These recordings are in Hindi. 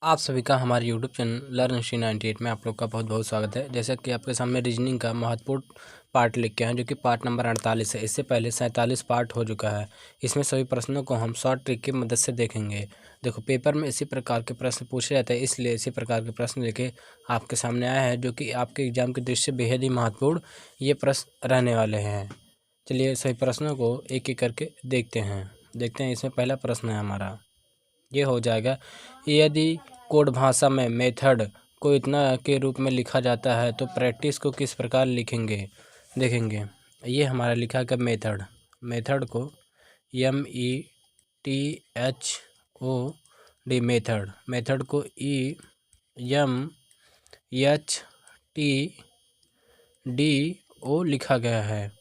आप सभी का हमारे यूट्यूब चैनल लर्न हिस्ट्री 98 में आप लोग का बहुत बहुत स्वागत है। जैसा कि आपके सामने रीजनिंग का महत्वपूर्ण पार्ट लिख के हैं, जो कि पार्ट नंबर 48 है। इससे पहले 47 पार्ट हो चुका है। इसमें सभी प्रश्नों को हम शॉर्ट ट्रिक की मदद से देखेंगे। देखो, पेपर में इसी प्रकार के प्रश्न पूछे जाते हैं, इसलिए इसी प्रकार के प्रश्न लेके आपके सामने आया है, जो कि आपके एग्जाम की दृष्टि से बेहद ही महत्वपूर्ण ये प्रश्न रहने वाले हैं। चलिए सभी प्रश्नों को एक एक करके देखते हैं। इसमें पहला प्रश्न है हमारा, ये हो जाएगा, यदि कोड भाषा में मेथड को इतना के रूप में लिखा जाता है तो प्रैक्टिस को किस प्रकार लिखेंगे। देखेंगे, ये हमारा लिखा है मेथड को METHOD मेथड को MEMHTDO लिखा गया है।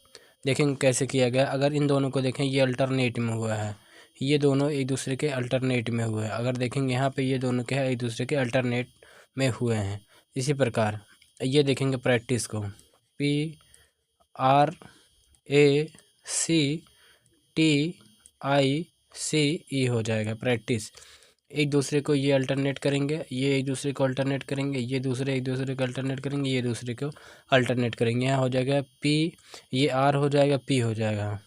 देखेंगे कैसे किया गया। अगर इन दोनों को देखें, ये अल्टरनेट में हुआ है, ये दोनों एक दूसरे के अल्टरनेट में हुए हैं। अगर देखेंगे यहाँ पे, ये दोनों क्या है, एक दूसरे के अल्टरनेट में हुए हैं। इसी प्रकार ये देखेंगे प्रैक्टिस को PRACTICE हो जाएगा। प्रैक्टिस एक दूसरे को ये अल्टरनेट करेंगे, ये एक दूसरे को अल्टरनेट करेंगे, ये दूसरे एक दूसरे को अल्टरनेट करेंगे, ये दूसरे को अल्टरनेट करेंगे। यहाँ हो जाएगा P, ये R हो जाएगा, P हो जाएगा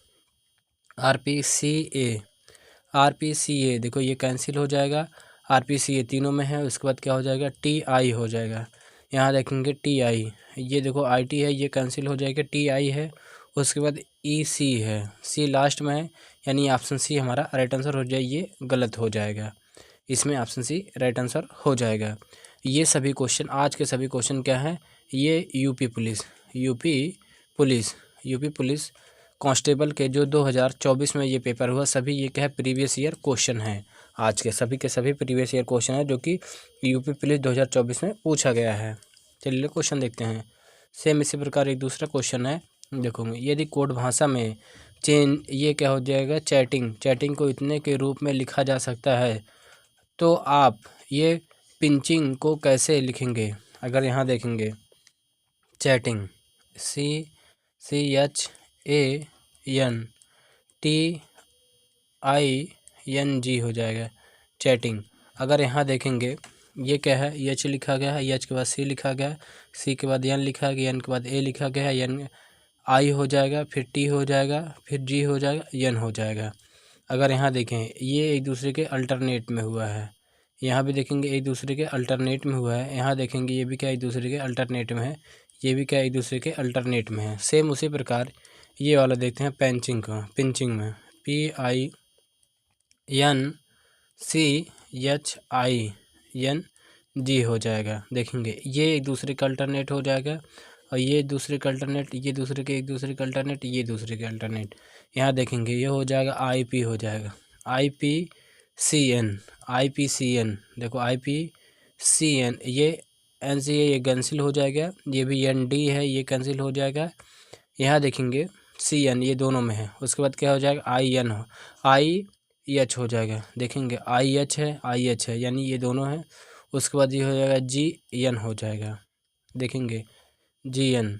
RPCA। देखो ये कैंसिल हो जाएगा, RPCA तीनों में है। उसके बाद क्या हो जाएगा, TI हो जाएगा। यहाँ देखेंगे TI, ये देखो IT है, ये कैंसिल हो जाएगा, TI है। उसके बाद EC है, C लास्ट में है, यानी ऑप्शन सी हमारा राइट आंसर हो जाए। ये गलत हो जाएगा, इसमें ऑप्शन सी राइट आंसर हो जाएगा। ये सभी क्वेश्चन, आज के सभी क्वेश्चन क्या हैं, ये यूपी पुलिस कांस्टेबल के जो 2024 में ये पेपर हुआ, सभी ये क्या है, प्रीवियस ईयर क्वेश्चन हैं। आज के सभी प्रीवियस ईयर क्वेश्चन है, जो कि यूपी पुलिस 2024 में पूछा गया है। चलिए क्वेश्चन देखते हैं। सेम इसी प्रकार एक दूसरा क्वेश्चन है, देखोगे, यदि कोड भाषा में ये क्या हो जाएगा, चैटिंग को इतने के रूप में लिखा जा सकता है, तो आप ये पिंचिंग को कैसे लिखेंगे। अगर यहाँ देखेंगे, चैटिंग CHANTING हो जाएगा, चैटिंग। अगर यहाँ देखेंगे, ये क्या है, एच लिखा गया है, एच के बाद सी लिखा गया है, सी के बाद एन लिखा गया, एन के बाद ए लिखा गया है, एन आई हो जाएगा, फिर टी हो जाएगा, फिर जी हो जाएगा, एन हो जाएगा। अगर यहाँ देखें, ये एक दूसरे के अल्टरनेट में हुआ है, यहाँ भी देखेंगे एक दूसरे के अल्टरनेट में हुआ है। यहाँ देखेंगे, ये भी क्या एक दूसरे के अल्टरनेट में है, ये भी क्या एक दूसरे के अल्टरनेट में है। सेम उसी प्रकार ये वाला देखते हैं, पिंचिंग में PINCHING हो जाएगा। देखेंगे, ये एक दूसरे का अल्टरनेट हो जाएगा, और ये दूसरे का अल्टरनेट, ये दूसरे के एक दूसरे का अल्टरनेट, ये दूसरे के अल्टरनेट। यहाँ देखेंगे, ये हो जाएगा IP हो जाएगा, IPCN। देखो IPCN, ये एन से ये कैंसिल हो जाएगा, ये भी ND है, ये कैंसिल हो जाएगा। यहाँ देखेंगे CN, ये दोनों में है। उसके बाद क्या हो जाएगा, IH हो जाएगा। देखेंगे IH है, यानी ये दोनों हैं। उसके बाद ये हो जाएगा GN हो जाएगा। देखेंगे GN,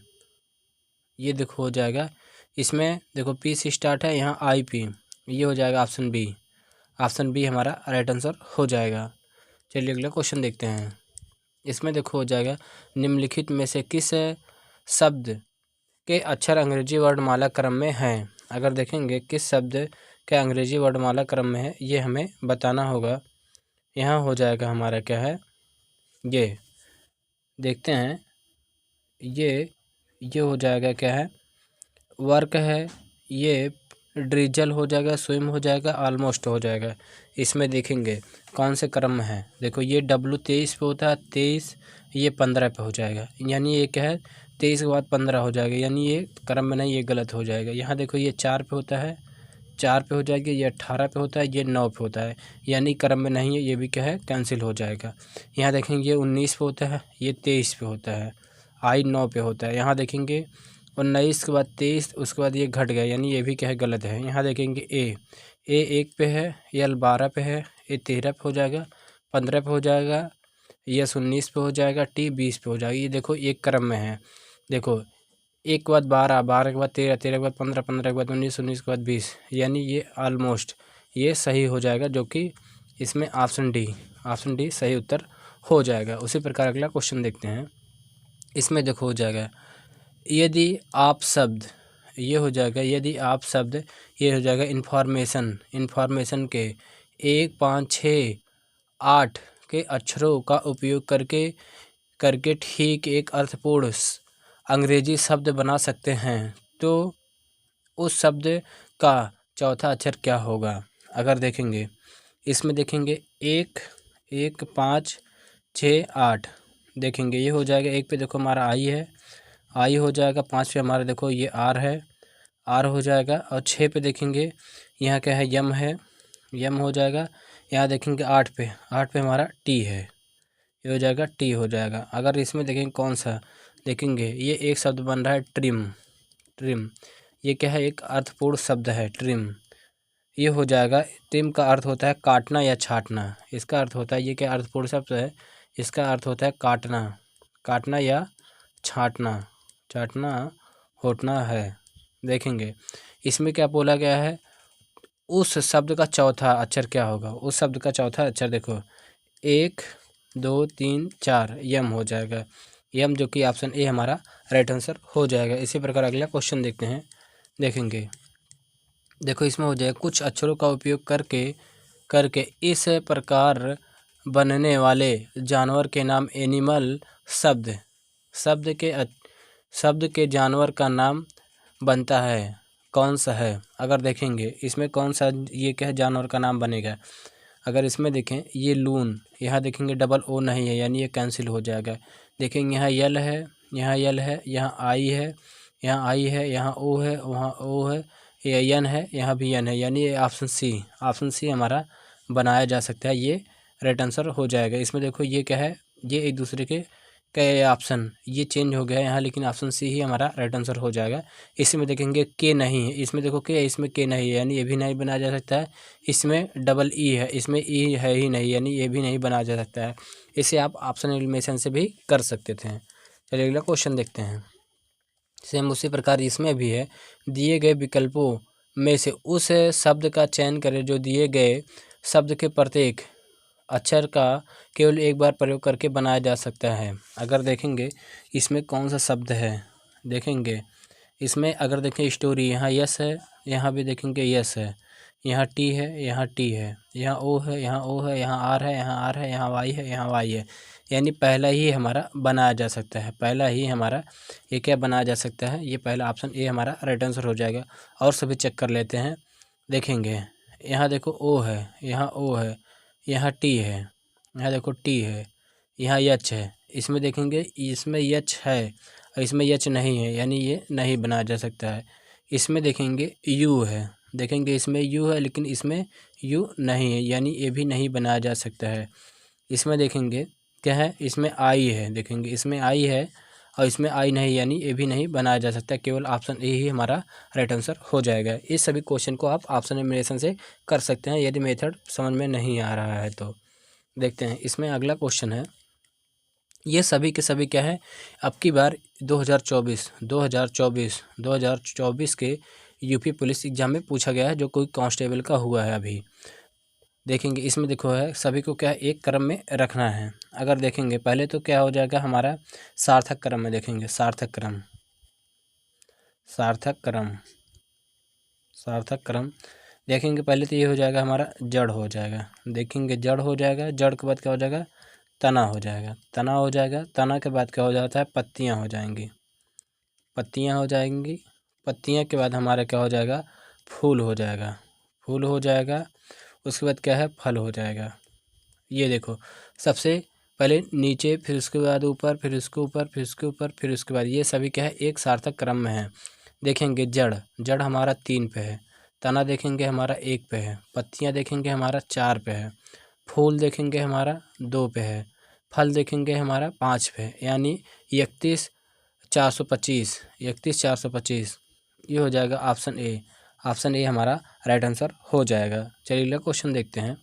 ये देखो हो जाएगा। इसमें देखो P से स्टार्ट है, यहाँ IP, ये हो जाएगा ऑप्शन बी हमारा राइट आंसर हो जाएगा। चलिए अगला क्वेश्चन देखते हैं। इसमें देखो हो जाएगा, निम्नलिखित में से किस शब्द के अक्षर अंग्रेजी वर्णमाला क्रम में हैं। अगर देखेंगे किस शब्द के अंग्रेजी वर्णमाला क्रम में है, ये हमें बताना होगा। यहाँ हो जाएगा हमारा क्या है, ये देखते हैं, ये हो जाएगा क्या है, वर्क है, ये ड्रिजल हो जाएगा, स्विम हो जाएगा, ऑलमोस्ट हो जाएगा। इसमें देखेंगे कौन से क्रम में है। देखो, ये W23 पे होता है, 23, ये 15 पे हो जाएगा, यानी ये क्या है, 23 के बाद 15 हो जाएगा, यानी ये क्रम में नहीं, ये गलत हो जाएगा। यहाँ देखो, ये 4 पे होता है, 4 पे हो जाएगा, ये 18 पे होता है, ये 9 पे होता है, यानी क्रम में नहीं है, ये भी क्या है, कैंसिल हो जाएगा। यहाँ देखेंगे, ये 19 पे होता है, ये 23 पे होता है, I 9 पे होता है। यहाँ देखेंगे 19 के बाद 23, उसके बाद ये घट गया, यानी ये भी क्या है, गलत है। यहाँ देखेंगे ए 1 पे है, L 12 पे है, ए 13 पे हो जाएगा, 15 पे हो जाएगा, यस 19 पे हो जाएगा, T 20 पे हो जाएगा। ये देखो एक क्रम में है। देखो, 1 के बाद 12, 12 के बाद 13, 13 के बाद 15, 15 के बाद 19, 19 के बाद 20, यानी ये ऑलमोस्ट ये सही हो जाएगा, जो कि इसमें ऑप्शन ऑप्शन डी सही उत्तर हो जाएगा। उसी प्रकार अगला क्वेश्चन देखते हैं। इसमें देखो हो जाएगा यदि आप शब्द, ये हो जाएगा यदि आप शब्द, ये हो जाएगा इन्फॉर्मेशन के 1, 5, 6, 8 के अक्षरों का उपयोग करके करके ठीक एक अर्थपूर्ण अंग्रेजी शब्द बना सकते हैं, तो उस शब्द का चौथा अक्षर क्या होगा। अगर देखेंगे इसमें देखेंगे 1, 1, 5, 6, 8 देखेंगे, ये हो जाएगा 1 पे देखो हमारा आई है, आई हो जाएगा। 5 पे हमारा देखो ये आर है, आर हो जाएगा। और 6 पे देखेंगे यहाँ क्या है, यम है, यम हो जाएगा। यहाँ देखेंगे 8 पे हमारा टी है, ये हो जाएगा टी हो जाएगा। अगर इसमें देखेंगे कौन सा, देखेंगे ये एक शब्द बन रहा है ट्रिम, ट्रिम ये क्या है, एक अर्थपूर्ण शब्द है ट्रिम, ये हो जाएगा। ट्रिम का अर्थ होता है काटना या छाटना, इसका अर्थ होता है, ये क्या अर्थपूर्ण शब्द है, इसका अर्थ होता है काटना, काटना या छाटना, छाटना होटना है। देखेंगे इसमें क्या बोला गया है, उस शब्द का चौथा अक्षर क्या होगा। उस शब्द का चौथा अक्षर देखो 1, 2, 3, 4 यम हो जाएगा, यम, जो कि ऑप्शन ए हमारा राइट आंसर हो जाएगा। इसी प्रकार अगला क्वेश्चन देखते हैं। देखेंगे देखो इसमें हो जाएगा कुछ अक्षरों का उपयोग करके करके इस प्रकार बनने वाले जानवर के नाम एनिमल शब्द, शब्द के जानवर का नाम बनता है, कौन सा है। अगर देखेंगे इसमें कौन सा, ये क्या है, जानवर का नाम बनेगा। अगर इसमें देखें ये लून, यहाँ देखेंगे डबल ओ नहीं है, यानी ये कैंसिल हो जाएगा। देखेंगे यहाँ यल है, यहाँ यल है, यहाँ आई है, यहाँ आई है, यहाँ ओ है, वहाँ ओ है, ये यन है, यहाँ भी यन है, यानी ये ऑप्शन सी हमारा बनाया जा सकता है, ये राइट आंसर हो जाएगा। इसमें देखो ये क्या है, ये एक दूसरे के ऑप्शन ये चेंज हो गया है यहाँ, लेकिन ऑप्शन सी ही हमारा राइट आंसर हो जाएगा। इसमें देखेंगे के नहीं है, इसमें देखो के, इसमें के नहीं है, यानी ये भी नहीं बनाया जा सकता है। इसमें डबल ई है, इसमें ई है ही नहीं, यानी ये भी नहीं बनाया जा सकता है। इसे आप ऑप्शन एलिमिनेशन से भी कर सकते थे। चलिए अगला क्वेश्चन देखते हैं। सेम उसी प्रकार इसमें भी है, दिए गए विकल्पों में से उस शब्द का चयन करें जो दिए गए शब्द के प्रत्येक अक्षर का केवल एक बार प्रयोग करके बनाया जा सकता है। अगर देखेंगे इसमें कौन सा शब्द है, देखेंगे इसमें अगर देखें स्टोरी, यहाँ यस है, यहाँ भी देखेंगे यस है, यहाँ टी है, यहाँ टी है, यहाँ ओ है, यहाँ ओ है, यहाँ आर है, यहाँ आर है, यहाँ वाई है, यहाँ वाई है, यानी पहला ही हमारा बनाया जा सकता है, पहला ही हमारा ये क्या बनाया जा सकता है, ये पहला ऑप्शन ए हमारा राइट आंसर हो जाएगा। और सभी चेक कर लेते हैं। देखेंगे यहाँ देखो ओ है, यहाँ ओ है, यहाँ टी है, यहाँ देखो टी है, यहाँ यच है। इसमें देखेंगे इसमें यच है और इसमें यच नहीं है, यानी ये नहीं बनाया जा सकता है। इसमें देखेंगे यू है, देखेंगे इसमें यू है लेकिन इसमें यू नहीं है, यानी ये भी नहीं बनाया जा सकता है। इसमें देखेंगे क्या है, इसमें आई है, देखेंगे इसमें आई है और इसमें आई नहीं, यानी ये भी नहीं बनाया जा सकता। केवल ऑप्शन ए ही हमारा राइट आंसर हो जाएगा। इस सभी क्वेश्चन को आप ऑप्शन एलिमिनेशन से कर सकते हैं यदि मेथड समझ में नहीं आ रहा है तो। देखते हैं इसमें अगला क्वेश्चन है, ये सभी के सभी क्या है, अब की बार 2024 के यूपी पुलिस एग्जाम में पूछा गया है, जो कोई कांस्टेबल का हुआ है अभी। देखेंगे इसमें देखो है, सभी को क्या एक क्रम में रखना है। अगर देखेंगे पहले तो क्या हो जाएगा हमारा सार्थक क्रम में, देखेंगे सार्थक क्रम, सार्थक क्रम, सार्थक क्रम देखेंगे पहले तो ये हो जाएगा हमारा जड़ हो जाएगा, देखेंगे जड़ हो जाएगा, जड़ के बाद क्या हो जाएगा तना हो जाएगा, तना हो जाएगा, तना के बाद क्या हो जाता है पत्तियां हो जाएंगी, पत्तियां हो जाएंगी, पत्तियां के बाद हमारा क्या हो जाएगा फूल हो जाएगा, फूल हो जाएगा, उसके बाद क्या है फल हो जाएगा। ये देखो सबसे पहले नीचे, फिर उसके बाद ऊपर, फिर उसके ऊपर, फिर उसके ऊपर, फिर उसके बाद, ये सभी क्या है एक सार्थक क्रम में है। देखेंगे जड़, जड़ हमारा 3 पे है, तना देखेंगे हमारा 1 पे है, पत्तियां देखेंगे हमारा 4 पे है, फूल देखेंगे हमारा 2 पे है, फल देखेंगे हमारा 5 पे है, यानी 31 425 ये हो जाएगा ऑप्शन ए। ऑप्शन ए हमारा राइट आंसर हो जाएगा। चलिए अगला क्वेश्चन देखते हैं।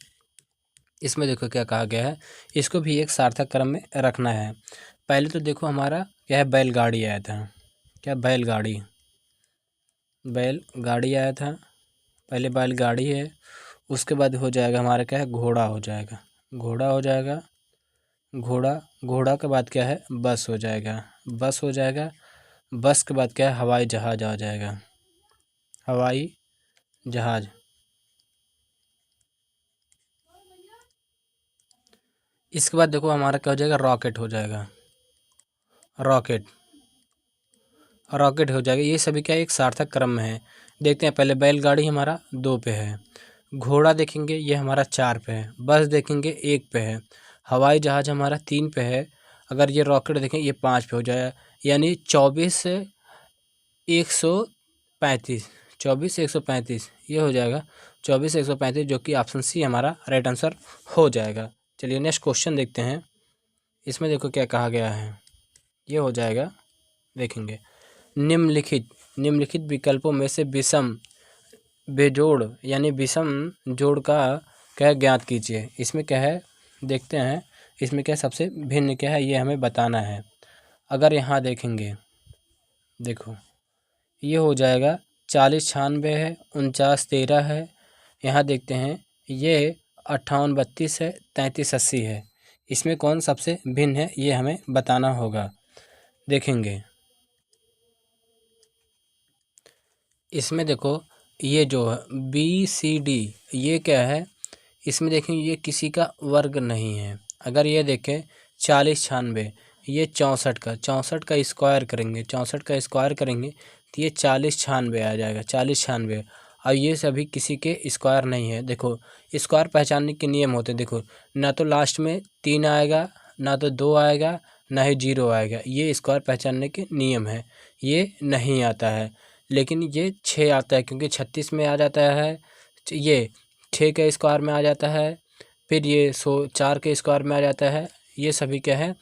इसमें देखो क्या कहा गया है, इसको भी एक सार्थक क्रम में रखना है। पहले तो देखो हमारा क्या है बैलगाड़ी आया था, क्या बैलगाड़ी, बैलगाड़ी आया था, पहले बैलगाड़ी है, उसके बाद हो जाएगा हमारा क्या है घोड़ा हो जाएगा, घोड़ा हो जाएगा, घोड़ा, घोड़ा के बाद क्या है, बस हो जाएगा, बस हो जाएगा, बस के बाद क्या है, हवाई जहाज आ जाएगा, हवाई जहाज। इसके बाद देखो हमारा क्या हो जाएगा, रॉकेट हो जाएगा, रॉकेट, रॉकेट हो जाएगा। ये सभी क्या एक सार्थक क्रम में है। देखते हैं पहले बैलगाड़ी हमारा 2 पे है, घोड़ा देखेंगे ये हमारा 4 पे है, बस देखेंगे 1 पे है, हवाई जहाज़ हमारा 3 पे है, अगर ये रॉकेट देखें ये 5 पे हो जाएगा। यानी 24 135, 24 135 ये हो जाएगा, 24 135 जो कि ऑप्शन सी हमारा राइट आंसर हो जाएगा। चलिए नेक्स्ट क्वेश्चन देखते हैं। इसमें देखो क्या कहा गया है, ये हो जाएगा, देखेंगे निम्नलिखित विकल्पों में से विषम बेजोड़ यानी विषम जोड़ का क्या ज्ञात कीजिए। इसमें क्या है, देखते हैं इसमें क्या सबसे भिन्न क्या है, ये हमें बताना है। अगर यहाँ देखेंगे, देखो ये हो जाएगा 40 96 है, 49 13 है। यहाँ देखते हैं ये 58 32 है, 33 80 है। इसमें कौन सबसे भिन्न है ये हमें बताना होगा। देखेंगे इसमें देखो ये जो है BCD ये क्या है, इसमें देखेंगे ये किसी का वर्ग नहीं है। अगर ये देखें 40 96 ये 64 का स्क्वायर करेंगे, 64 का स्क्वायर करेंगे तो ये 40 96 आ जाएगा, 40 96। और ये सभी किसी के स्क्वायर नहीं है। देखो स्क्वायर पहचानने के नियम होते हैं, देखो ना तो लास्ट में 3 आएगा, ना तो 2 आएगा, ना ही 0 आएगा, ये स्क्वायर पहचानने के नियम है। ये नहीं आता है, लेकिन ये 6 आता है क्योंकि 36 में आ जाता है, ये 6 के स्क्वायर में आ जाता है, फिर ये 4 के स्क्वायर में आ जाता है, ये सभी क्या है,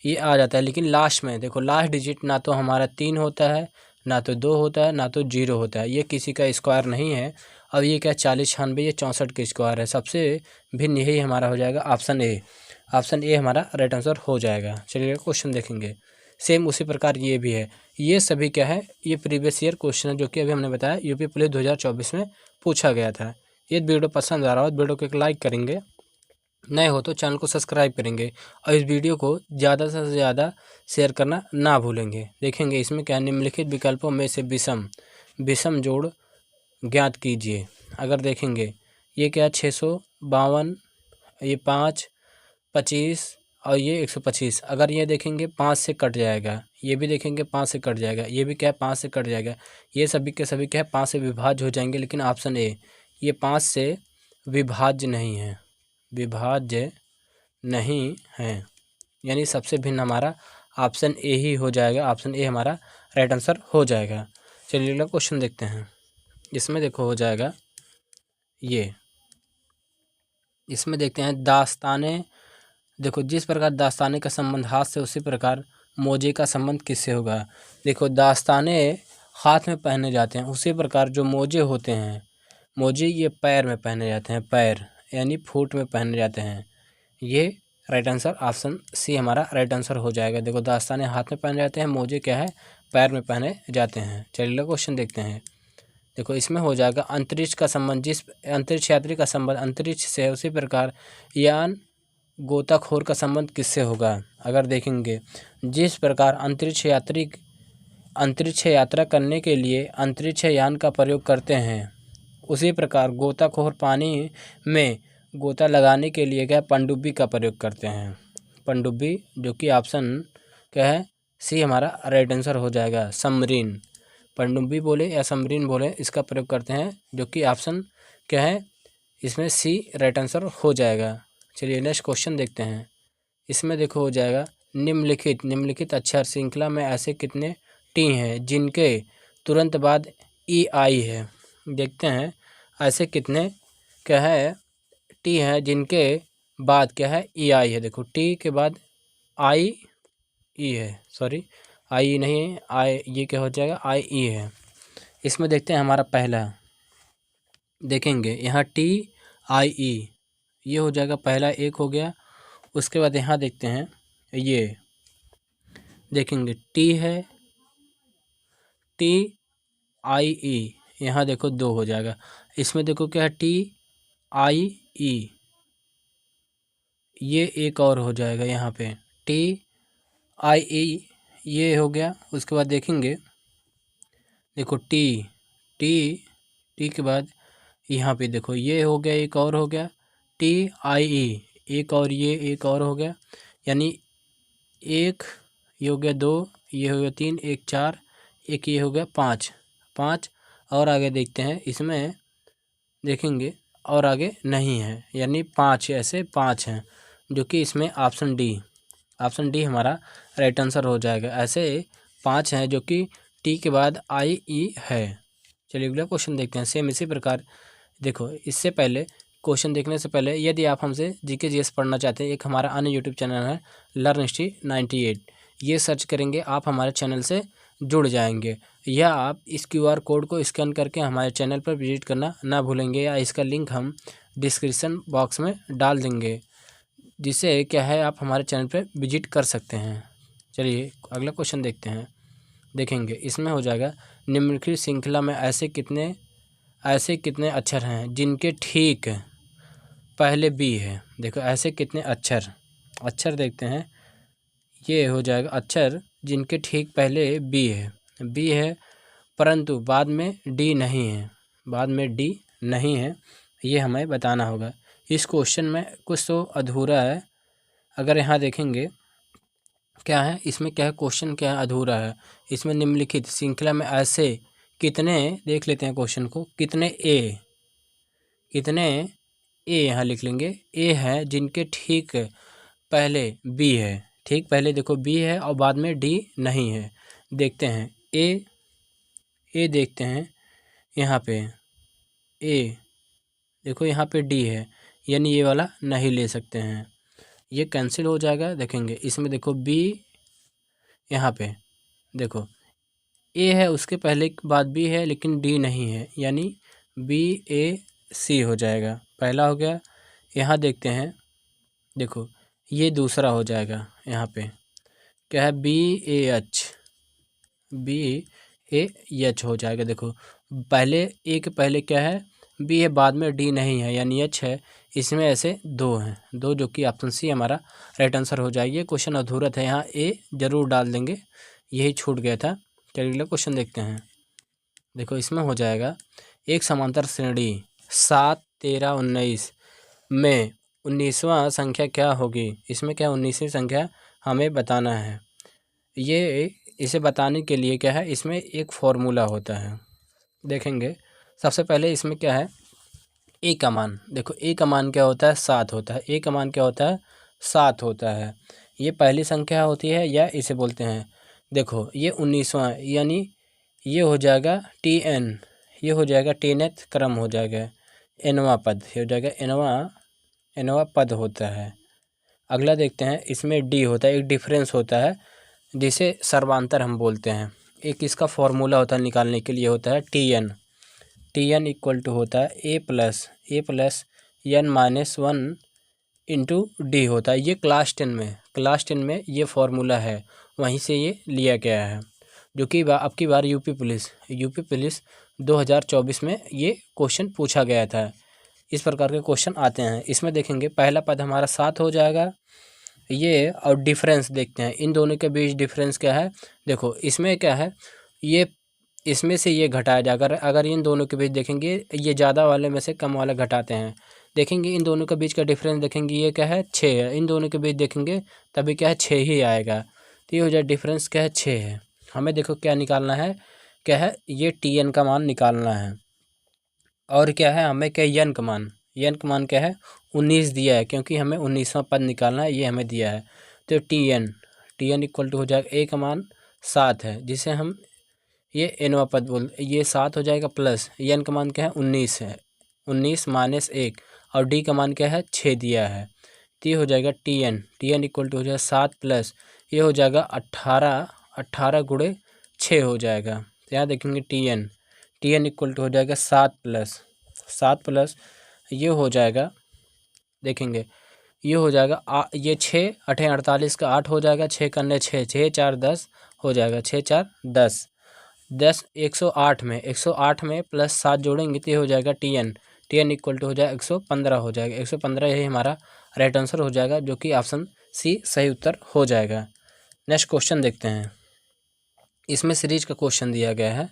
ये आ जाता है। लेकिन लास्ट में देखो लास्ट डिजिट ना तो हमारा 3 होता है, ना तो 2 होता है, ना तो 0 होता है, ये किसी का स्क्वायर नहीं है। अब ये क्या 40 96 ये 64 के स्क्वायर है। सबसे भिन्न यही हमारा हो जाएगा ऑप्शन ए, ऑप्शन ए हमारा राइट आंसर हो जाएगा। चलिए क्वेश्चन देखेंगे, सेम उसी प्रकार ये भी है। ये सभी क्या है, ये प्रीवियस ईयर क्वेश्चन है जो कि अभी हमने बताया यूपी पुलिस 2024 में पूछा गया था। ये वीडियो पसंद आ रहा हो तो वीडियो को एक लाइक करेंगे, नए हो तो चैनल को सब्सक्राइब करेंगे और इस वीडियो को ज़्यादा से ज़्यादा शेयर करना ना भूलेंगे। देखेंगे इसमें क्या निम्नलिखित विकल्पों में से विषम जोड़ ज्ञात कीजिए। अगर देखेंगे ये क्या 652, ये 5 25 और ये 125। अगर ये देखेंगे 5 से कट जाएगा, ये भी देखेंगे 5 से कट जाएगा, ये भी क्या है 5 से कट जाएगा, ये सभी के सभी क्या है 5 से विभाज्य हो जाएंगे। लेकिन ऑप्शन ए ये 5 से विभाज्य नहीं है, विभाज्य नहीं है, यानी सबसे भिन्न हमारा ऑप्शन ए ही हो जाएगा। ऑप्शन ए हमारा राइट आंसर हो जाएगा। चलिए अगला क्वेश्चन देखते हैं। इसमें देखो हो जाएगा ये, इसमें देखते हैं दास्ताने। देखो जिस प्रकार दास्ताने का संबंध हाथ से, उसी प्रकार मोजे का संबंध किससे होगा। देखो दास्ताने हाथ में पहने जाते हैं, उसी प्रकार जो मोजे होते हैं, मोजे ये पैर में पहने जाते हैं, पैर यानी फुट में पहने जाते हैं। ये राइट आंसर ऑप्शन सी हमारा राइट आंसर हो जाएगा। देखो दास्ताने हाथ में पहने जाते हैं, मोजे क्या है पैर में पहने जाते हैं। चलिए क्वेश्चन देखते हैं। देखो इसमें हो जाएगा अंतरिक्ष का संबंध, जिस अंतरिक्ष यात्री का संबंध अंतरिक्ष से है, उसी प्रकार यान गोताखोर का संबंध किससे होगा। अगर देखेंगे जिस प्रकार अंतरिक्ष यात्रा करने के लिए अंतरिक्ष यान का प्रयोग करते हैं, उसी प्रकार गोताखोर पानी में गोता लगाने के लिए क्या पनडुब्बी का प्रयोग करते हैं। पनडुब्बी जो कि ऑप्शन क्या है सी हमारा राइट आंसर हो जाएगा। सबमरीन, पनडुब्बी बोले या सबमरीन बोले, इसका प्रयोग करते हैं, जो कि ऑप्शन क्या है इसमें सी राइट आंसर हो जाएगा। चलिए नेक्स्ट क्वेश्चन देखते हैं। इसमें देखो हो जाएगा निम्नलिखित अक्षर श्रृंखला में ऐसे कितने टी हैं जिनके तुरंत बाद ई आई है। देखते हैं ऐसे कितने क्या है टी हैं जिनके बाद क्या है ई आई है। देखो टी के बाद आई ई है, सॉरी आई नहीं है, आई ये क्या हो जाएगा आई ई है। इसमें देखते हैं हमारा पहला, देखेंगे यहाँ टी आई ई ये हो जाएगा, पहला एक हो गया। उसके बाद यहाँ देखते हैं ये देखेंगे टी है, टी आई ई, यहाँ देखो 2 हो जाएगा। इसमें देखो क्या है टी आई ई, ये एक और हो जाएगा यहाँ पे TIE, ये हो गया। उसके बाद देखेंगे, देखो टी टी के बाद यहाँ पे देखो ये हो गया, एक और हो गया TIE, एक और, ये एक और हो गया, यानी एक, ये हो गया 2, ये हो गया 3, एक 4, एक ये हो गया 5। और आगे देखते हैं, इसमें देखेंगे और आगे नहीं है, यानी 5, ऐसे 5 हैं, जो कि इसमें ऑप्शन डी हमारा राइट आंसर हो जाएगा। ऐसे 5 हैं जो कि टी के बाद IE है। चलिए अगला क्वेश्चन देखते हैं। सेम इसी प्रकार देखो, इससे पहले क्वेश्चन देखने से पहले यदि आप हमसे GK GS पढ़ना चाहते हैं, एक हमारा अन्य यूट्यूब चैनल है लर्न हिस्ट्री 98, ये सर्च करेंगे आप हमारे चैनल से जुड़ जाएंगे। या आप इस QR कोड को स्कैन करके हमारे चैनल पर विजिट करना ना भूलेंगे, या इसका लिंक हम डिस्क्रिप्शन बॉक्स में डाल देंगे, जिससे क्या है आप हमारे चैनल पर विजिट कर सकते हैं। चलिए अगला क्वेश्चन देखते हैं। देखेंगे इसमें हो जाएगा, निम्नलिखित श्रृंखला में ऐसे कितने अक्षर हैं जिनके ठीक पहले बी है। देखो ऐसे कितने अक्षर देखते हैं, ये हो जाएगा अक्षर जिनके ठीक पहले बी है परंतु बाद में डी नहीं है, ये हमें बताना होगा। इस क्वेश्चन में कुछ तो अधूरा है। अगर यहाँ देखेंगे क्या है, इसमें क्या है, क्वेश्चन क्या है, अधूरा है। इसमें निम्नलिखित श्रृंखला में ऐसे कितने, देख लेते हैं क्वेश्चन को, कितने ए यहाँ लिख लेंगे, ए है जिनके ठीक पहले बी है। ठीक पहले देखो बी है और बाद में डी नहीं है। देखते हैं ए देखते हैं, यहाँ पे ए देखो, यहाँ पे डी है, यानी ये वाला नहीं ले सकते हैं, ये कैंसिल हो जाएगा। देखेंगे इसमें देखो बी, यहाँ पे देखो ए है, उसके पहले के बाद बी है लेकिन डी नहीं है, यानी BAC हो जाएगा, पहला हो गया। यहाँ देखते हैं, देखो ये दूसरा हो जाएगा। यहाँ पे क्या है, BAH हो जाएगा। देखो पहले ए के पहले क्या है, बी है, बाद में डी नहीं है, यानी H है। इसमें ऐसे 2 हैं, 2, जो कि ऑप्शन सी हमारा राइट आंसर हो जाएगी। ये क्वेश्चन अधूरा था, यहाँ ए जरूर डाल देंगे, यही छूट गया था। चलिए अगला क्वेश्चन देखते हैं। देखो इसमें हो जाएगा, एक समांतर श्रेणी 7, 13, 19 में 19वां संख्या क्या होगी। इसमें क्या 19वीं संख्या हमें बताना है। ये इसे बताने के लिए क्या है, इसमें एक फॉर्मूला होता है। देखेंगे सबसे पहले इसमें क्या है, ए का मान, देखो ए का मान क्या होता है, 7 होता है। ए का मान क्या होता है, 7 होता है। ये पहली संख्या होती है, या इसे बोलते हैं, देखो ये 19वां, यानी ये हो जाएगा TN, ये हो जाएगा 10th क्रम हो जाएगा, nवां पद हो जाएगा, nवां पद होता है। अगला देखते हैं, इसमें D होता है, एक डिफरेंस होता है जिसे सर्वांतर हम बोलते हैं। एक इसका फॉर्मूला होता है निकालने के लिए, होता है TN इक्वल टू होता है A plus N-1 into D होता है। ये क्लास 10 में ये फॉर्मूला है, वहीं से ये लिया गया है, जो कि अब की बार यूपी पुलिस 2024 में ये क्वेश्चन पूछा गया था। इस प्रकार के क्वेश्चन आते हैं। इसमें देखेंगे पहला पद हमारा 7 हो जाएगा, ये, और डिफरेंस देखते हैं, इन दोनों के बीच डिफरेंस क्या है। देखो इसमें क्या है, ये इसमें से ये घटाया जाएगा। अगर इन दोनों के बीच देखेंगे, ये ज़्यादा वाले में से कम वाला घटाते हैं। देखेंगे इन दोनों के बीच का डिफरेंस देखेंगे, ये क्या है 6 है, इन दोनों के बीच देखेंगे तभी क्या है 6 ही आएगा। तो ये हो जाए डिफरेंस क्या है 6 है। हमें देखो क्या निकालना है, क्या है, ये TN का मान निकालना है। और क्या है, हमें क्या यन का मान क्या है 19 दिया है, क्योंकि हमें 19वां पद निकालना है, ये हमें दिया है। तो TN इक्वल टू हो जाएगा, ए का मान 7 है, जिसे हम ये nवां पद ये 7 हो जाएगा, प्लस यन का मान क्या है 19 है, 19 माइनस 1, और डी का मान क्या है 6 दिया है। तो ये हो जाएगा TN इक्वल टू हो जाएगा 7 प्लस, ये हो जाएगा 18 गुणे 6 हो जाएगा। तो यहाँ देखेंगे TN इक्वल टू हो जाएगा 7 प्लस ये हो जाएगा, देखेंगे ये हो जाएगा ये 6 8 48 का 8 हो जाएगा, 6 करने 6 6 4 10 हो जाएगा, 6 4 10 108 में प्लस 7 जोड़ेंगे तो ये हो जाएगा TN इक्वल टू हो जाएगा 115 हो जाएगा, 115 यही हमारा राइट आंसर हो जाएगा, जो कि ऑप्शन सी सही उत्तर हो जाएगा। नेक्स्ट क्वेश्चन देखते हैं। इसमें सीरीज का क्वेश्चन दिया गया है,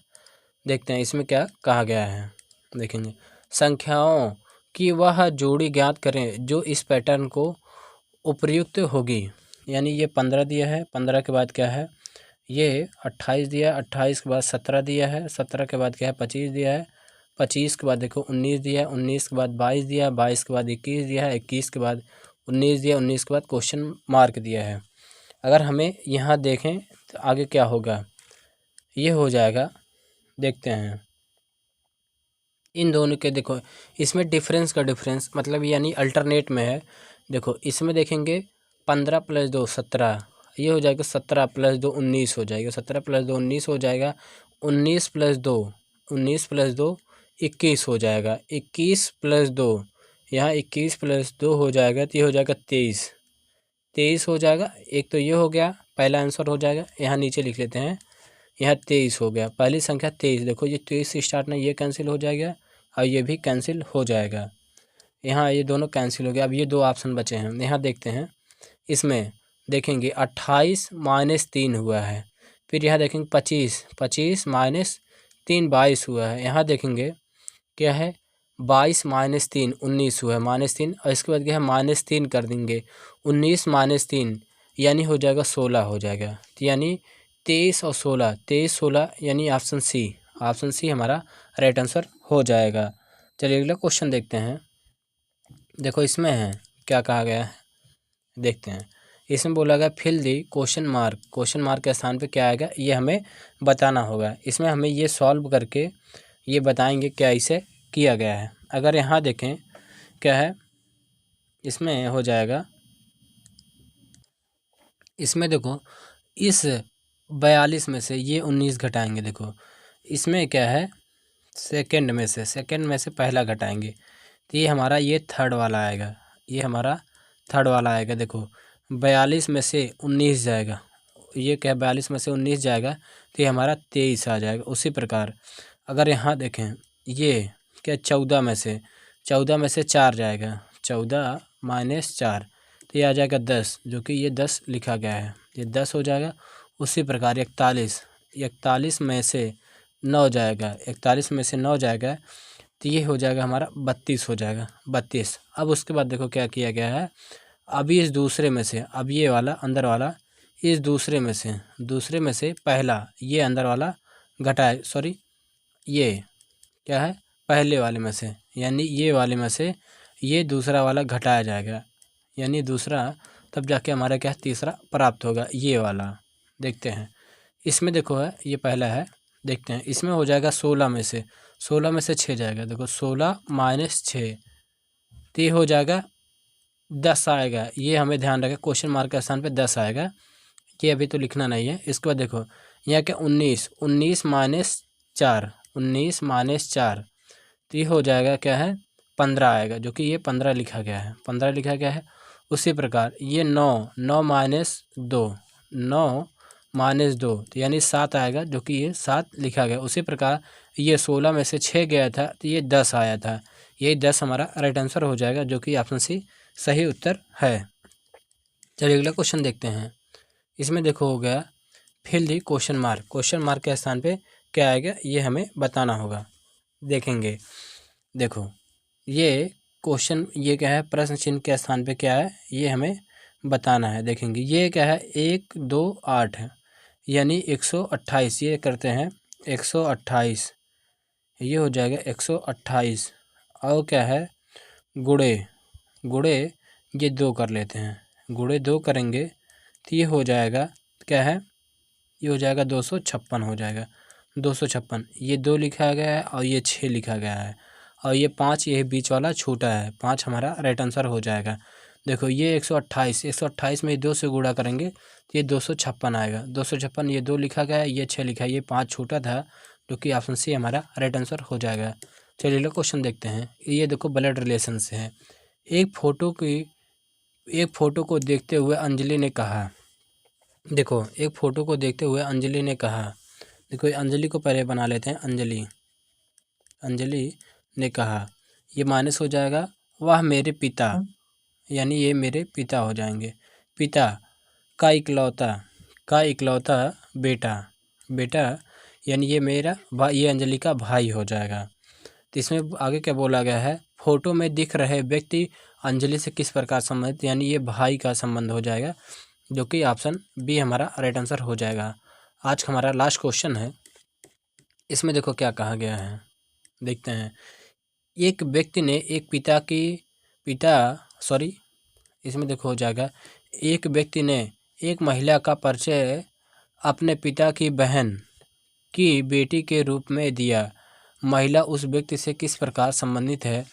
देखते हैं इसमें क्या कहा गया है। देखेंगे, संख्याओं की वह जोड़ी ज्ञात करें जो इस पैटर्न को उपयुक्त होगी। यानी ये 15 दिया है, 15 के बाद क्या है, ये 28 दिया है, 28 के बाद 17 दिया है, 17 के बाद क्या है 25 दिया है, 25 के बाद देखो 19 दिया है, 19 के बाद 22 दिया है, 22 के बाद 21 दिया है, 21 के बाद 19 दिया, 19 के बाद क्वेश्चन मार्क दिया है। अगर हमें यहाँ देखें तो आगे क्या होगा, ये हो जाएगा, देखते हैं इन दोनों के। देखो इसमें डिफरेंस का डिफरेंस मतलब यानी अल्टरनेट में है। देखो इसमें देखेंगे 15 + 2 17, ये हो जाएगा 17 + 2 19 हो जाएगा, 17 + 2 19 हो जाएगा, 19 + 2 19 + 2 21 हो जाएगा, 21 + 2 यहाँ 21 + 2 हो जाएगा, तो ये हो जाएगा 23 23 हो जाएगा। एक तो ये हो गया पहला आंसर हो जाएगा। यहाँ नीचे लिख लेते हैं, यहाँ 23 हो गया, पहली संख्या 23। देखो ये 23 से स्टार्ट ना, ये कैंसिल हो जाएगा और ये भी कैंसिल हो जाएगा। यहाँ ये दोनों कैंसिल हो गया। अब ये दो ऑप्शन बचे हैं, यहाँ देखते हैं। इसमें देखेंगे 28 - 3 हुआ है, फिर यहाँ देखेंगे 25 25 - 3 22 हुआ है। यहाँ देखेंगे क्या है 22 - 3 19 हुआ है, -3, और इसके बाद क्या है -3 कर देंगे, 19 - 3 यानी हो जाएगा 16 हो जाएगा। तो यानी 23 और 16 23 16 यानी ऑप्शन सी हमारा राइट आंसर हो जाएगा। चलिए अगला क्वेश्चन देखते हैं। देखो इसमें है क्या कहा गया है, देखते हैं। इसमें बोला गया फिल दी क्वेश्चन मार्क के स्थान पे क्या आएगा, ये हमें बताना होगा। इसमें हमें ये सॉल्व करके ये बताएंगे क्या इसे किया गया है। अगर यहाँ देखें क्या है, इसमें हो जाएगा, इसमें देखो इस 42 में से ये 19 घटाएंगे। देखो इसमें क्या है सेकंड में से पहला घटाएंगे, तो ये हमारा ये थर्ड वाला आएगा, ये हमारा थर्ड वाला आएगा। देखो 42 में से 19 जाएगा, ये क्या 42 में से 19 जाएगा, तो ये हमारा 23 आ जाएगा। उसी प्रकार अगर यहाँ देखें ये क्या 14 में से 4 जाएगा, 14 - 4, तो ये आ जाएगा 10, जो कि ये 10 लिखा गया है, ये 10 हो जाएगा। उसी प्रकार 41 में से 9 जाएगा, 41 में से 9 जाएगा, तो ये हो जाएगा हमारा 32 हो जाएगा, 32। अब उसके बाद देखो क्या किया गया है, अभी इस दूसरे में से, अब ये वाला अंदर वाला इस दूसरे में से पहला ये अंदर वाला घटाए, सॉरी ये क्या है पहले वाले में से, यानी ये वाले में से ये दूसरा वाला घटाया जाएगा, यानी दूसरा तब जाके हमारा क्या तीसरा प्राप्त होगा, ये वाला। देखते हैं इसमें देखो है ये पहला है, देखते हैं इसमें हो जाएगा 16 में से 6 जाएगा। देखो 16 - 6, तो ये हो जाएगा 10 आएगा। ये हमें ध्यान रखें क्वेश्चन मार्क के स्थान पे 10 आएगा, ये अभी तो लिखना नहीं है। इसके बाद देखो यहाँ क्या 19 - 4, तो ये हो जाएगा क्या है 15 आएगा, जो कि ये 15 लिखा गया है, 15 लिखा गया है। उसी प्रकार ये 9 - 2, तो यानी 7 आएगा, जो कि ये 7 लिखा गया। उसी प्रकार ये 16 में से 6 गया था, तो ये 10 आया था, यही 10 हमारा राइट आंसर हो जाएगा, जो कि ऑप्शन सी सही उत्तर है। चलिए अगला क्वेश्चन देखते हैं। इसमें देखो हो गया फिल दी क्वेश्चन मार्क के स्थान पे क्या आएगा, ये हमें बताना होगा। देखेंगे देखो ये क्वेश्चन, ये क्या है प्रश्न चिन्ह के स्थान पे क्या है, ये हमें बताना है। देखेंगे ये क्या है 1 2 8 है, यानी 128, ये करते हैं 128, ये हो जाएगा 128। और क्या है गुड़े ये 2 कर लेते हैं, गुड़े 2 करेंगे तो ये हो जाएगा क्या है, ये हो जाएगा 256 हो जाएगा, 256। ये 2 लिखा गया है और ये 6 लिखा गया है, और ये 5 ये बीच वाला छोटा है, 5 हमारा राइट आंसर हो जाएगा। देखो ये 128 में 2 से गुणा करेंगे तो ये 256 आएगा, 256। ये 2 लिखा गया है, ये 6 लिखा है, ये 5 छोटा था, जो कि ऑप्शन सी हमारा राइट आंसर हो जाएगा। चलिए अगला क्वेश्चन देखते हैं। ये देखो ब्लड रिलेशन से है। एक फ़ोटो को देखते हुए अंजलि ने कहा, देखो एक फ़ोटो को देखते हुए अंजलि ने कहा, देखो अंजलि को पहले बना लेते हैं। अंजलि ने कहा, ये माइनस हो जाएगा, वह मेरे पिता, यानी ये मेरे पिता हो जाएंगे। पिता का इकलौता बेटा, बेटा यानी ये मेरा भाई, ये अंजलि का भाई हो जाएगा। तो इसमें आगे क्या बोला गया है, फोटो में दिख रहे व्यक्ति अंजलि से किस प्रकार संबंधित, यानी ये भाई का संबंध हो जाएगा, जो कि ऑप्शन बी हमारा राइट आंसर हो जाएगा। आज का हमारा लास्ट क्वेश्चन है, इसमें देखो क्या कहा गया है, देखते हैं। एक व्यक्ति ने इसमें देखो हो जाएगा, एक व्यक्ति ने एक महिला का परिचय अपने पिता की बहन की बेटी के रूप में दिया। महिला उस व्यक्ति से किस प्रकार संबंधित है?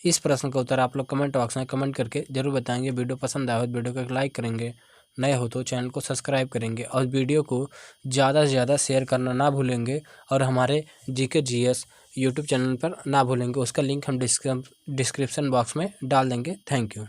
इस प्रश्न का उत्तर आप लोग कमेंट बॉक्स में कमेंट करके जरूर बताएंगे। वीडियो पसंद आए तो वीडियो को एक लाइक करेंगे, नए हो तो चैनल को सब्सक्राइब करेंगे और वीडियो को ज़्यादा से ज़्यादा शेयर करना ना भूलेंगे। और हमारे जीके जीएस यूट्यूब चैनल पर ना भूलेंगे, उसका लिंक हम डिस्क्रिप्शन बॉक्स में डाल देंगे। Thank you.